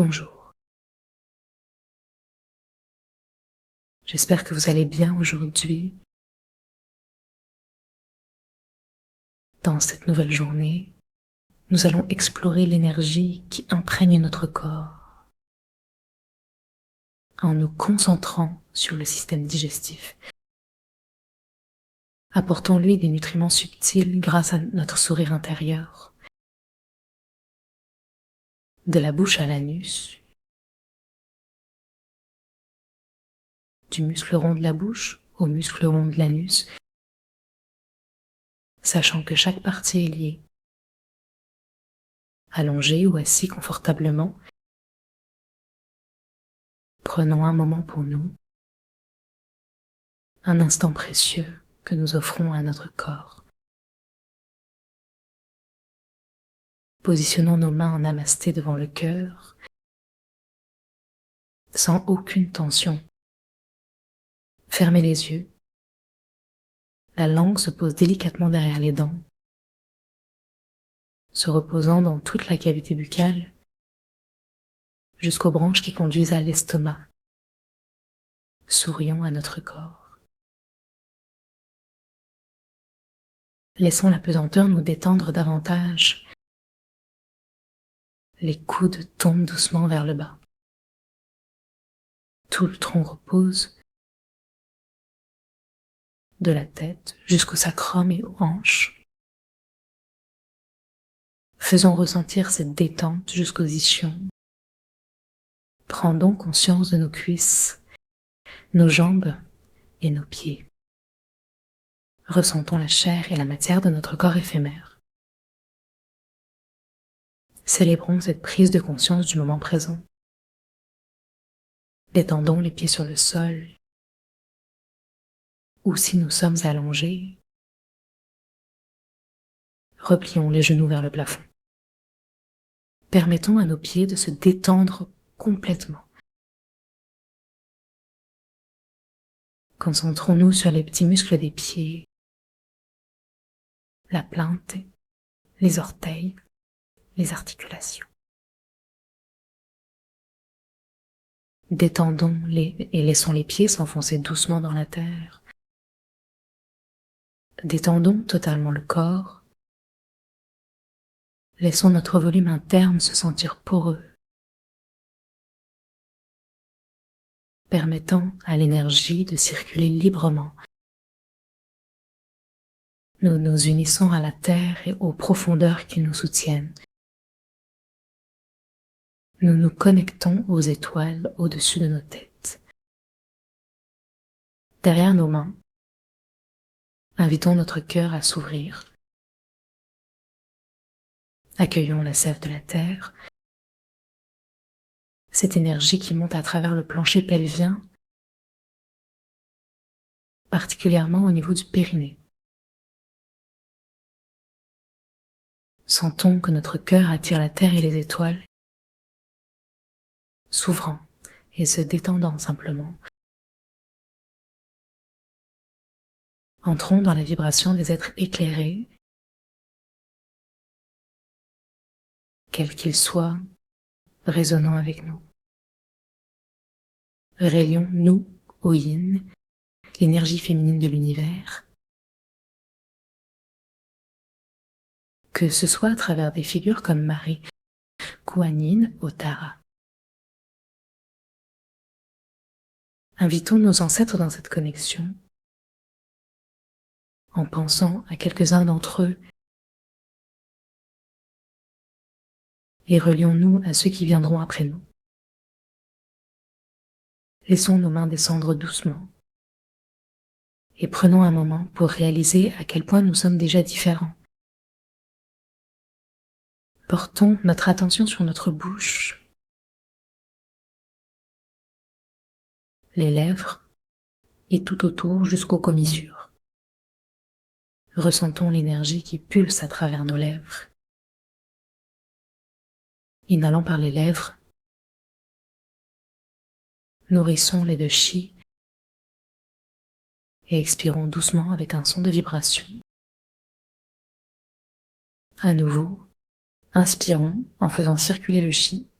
Bonjour. J'espère que vous allez bien aujourd'hui. Dans cette nouvelle journée, nous allons explorer l'énergie qui imprègne notre corps en nous concentrant sur le système digestif. Apportons-lui des nutriments subtils grâce à notre sourire intérieur, de la bouche à l'anus, du muscle rond de la bouche au muscle rond de l'anus, sachant que chaque partie est liée. Allongé ou assis confortablement, prenons un moment pour nous, un instant précieux que nous offrons à notre corps. Positionnons nos mains en namasté devant le cœur, sans aucune tension. Fermez les yeux. La langue se pose délicatement derrière les dents, se reposant dans toute la cavité buccale, jusqu'aux branches qui conduisent à l'estomac. Sourions à notre corps. Laissons la pesanteur nous détendre davantage. Les coudes tombent doucement vers le bas. Tout le tronc repose, de la tête jusqu'au sacrum et aux hanches. Faisons ressentir cette détente jusqu'aux ischions. Prendons conscience de nos cuisses, nos jambes et nos pieds. Ressentons la chair et la matière de notre corps éphémère. Célébrons cette prise de conscience du moment présent. Détendons les pieds sur le sol, ou si nous sommes allongés, replions les genoux vers le plafond. Permettons à nos pieds de se détendre complètement. Concentrons-nous sur les petits muscles des pieds, la plante, les orteils, les articulations. Détendons-les et laissons les pieds s'enfoncer doucement dans la terre. Détendons totalement le corps. Laissons notre volume interne se sentir poreux, permettant à l'énergie de circuler librement. Nous nous unissons à la terre et aux profondeurs qui nous soutiennent. Nous nous connectons aux étoiles au-dessus de nos têtes. Derrière nos mains, invitons notre cœur à s'ouvrir. Accueillons la sève de la terre, cette énergie qui monte à travers le plancher pelvien, particulièrement au niveau du périnée. Sentons que notre cœur attire la terre et les étoiles, s'ouvrant et se détendant simplement. Entrons dans la vibration des êtres éclairés, quels qu'ils soient, résonnant avec nous. Relions-nous au yin, l'énergie féminine de l'univers, que ce soit à travers des figures comme Marie, Kuan Yin ou Tara. Invitons nos ancêtres dans cette connexion, en pensant à quelques-uns d'entre eux, et relions-nous à ceux qui viendront après nous. Laissons nos mains descendre doucement, et prenons un moment pour réaliser à quel point nous sommes déjà différents. Portons notre attention sur notre bouche, les lèvres et tout autour jusqu'aux commissures. Ressentons l'énergie qui pulse à travers nos lèvres. Inhalant par les lèvres, nourrissons les deux chi et expirons doucement avec un son de vibration. À nouveau, inspirons en faisant circuler le chi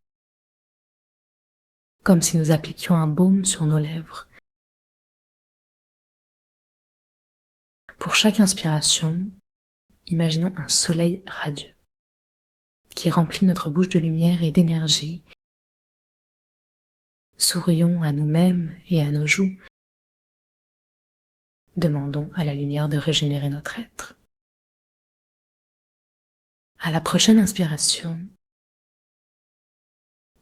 comme si nous appliquions un baume sur nos lèvres. Pour chaque inspiration, imaginons un soleil radieux qui remplit notre bouche de lumière et d'énergie. Sourions à nous-mêmes et à nos joues. Demandons à la lumière de régénérer notre être. À la prochaine inspiration,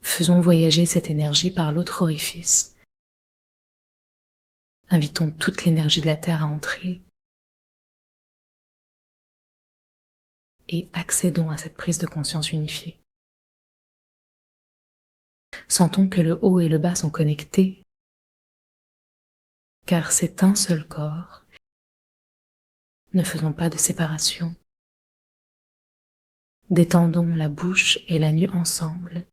faisons voyager cette énergie par l'autre orifice. Invitons toute l'énergie de la Terre à entrer et accédons à cette prise de conscience unifiée. Sentons que le haut et le bas sont connectés, car c'est un seul corps. Ne faisons pas de séparation. Détendons la bouche et la nuque ensemble.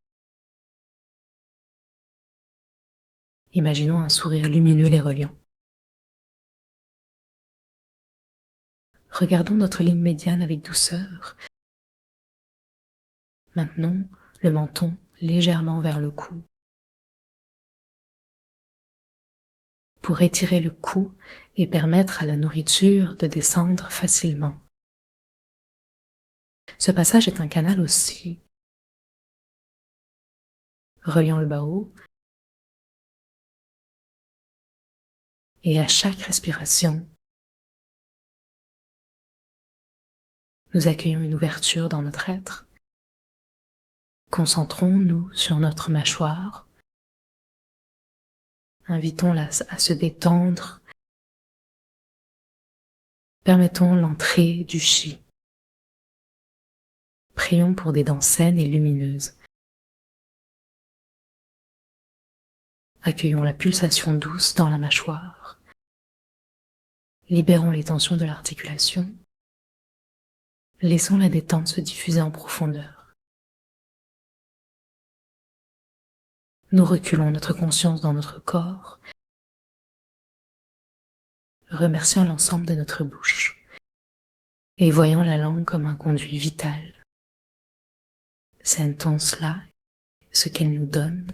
Imaginons un sourire lumineux les reliant. Regardons notre ligne médiane avec douceur. Maintenant, le menton légèrement vers le cou. Pour étirer le cou et permettre à la nourriture de descendre facilement. Ce passage est un canal aussi, reliant le bas-haut, et à chaque respiration, nous accueillons une ouverture dans notre être. Concentrons-nous sur notre mâchoire. Invitons-la à se détendre. Permettons l'entrée du chi. Prions pour des dents saines et lumineuses. Accueillons la pulsation douce dans la mâchoire. Libérons les tensions de l'articulation. Laissons la détente se diffuser en profondeur. Nous reculons notre conscience dans notre corps, remerciant l'ensemble de notre bouche et voyant la langue comme un conduit vital. Sentons cela, ce qu'elle nous donne,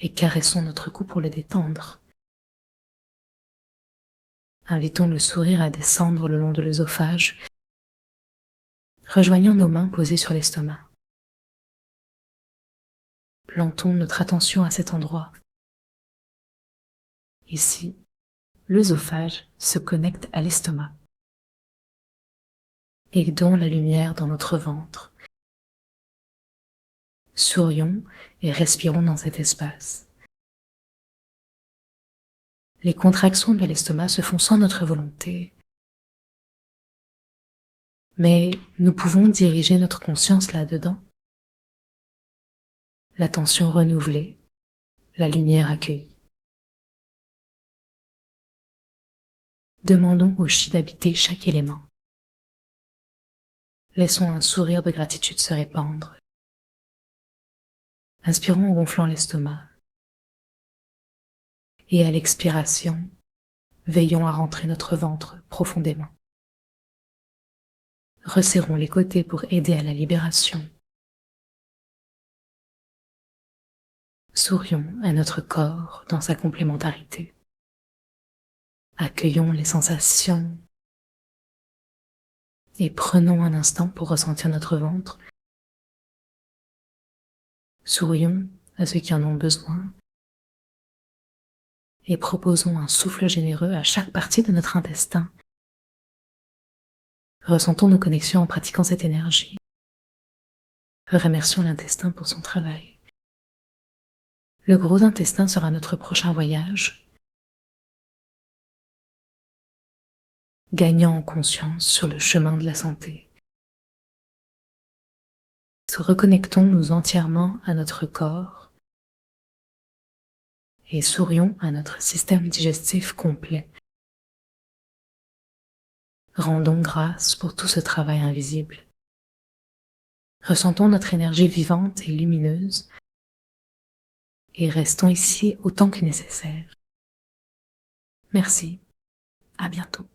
et caressons notre cou pour le détendre. Invitons le sourire à descendre le long de l'œsophage, rejoignant nos mains posées sur l'estomac. Plantons notre attention à cet endroit. Ici, l'œsophage se connecte à l'estomac. Aidons la lumière dans notre ventre. Sourions et respirons dans cet espace. Les contractions de l'estomac se font sans notre volonté, mais nous pouvons diriger notre conscience là-dedans. L'attention renouvelée, la lumière accueillie. Demandons au chi d'habiter chaque élément. Laissons un sourire de gratitude se répandre. Inspirons en gonflant l'estomac. Et à l'expiration, veillons à rentrer notre ventre profondément. Resserrons les côtés pour aider à la libération. Sourions à notre corps dans sa complémentarité. Accueillons les sensations et prenons un instant pour ressentir notre ventre. Sourions à ceux qui en ont besoin et proposons un souffle généreux à chaque partie de notre intestin. Ressentons nos connexions en pratiquant cette énergie. Remercions l'intestin pour son travail. Le gros intestin sera notre prochain voyage, gagnant en conscience sur le chemin de la santé. Reconnectons-nous entièrement à notre corps et sourions à notre système digestif complet. Rendons grâce pour tout ce travail invisible. Ressentons notre énergie vivante et lumineuse et restons ici autant que nécessaire. Merci, à bientôt.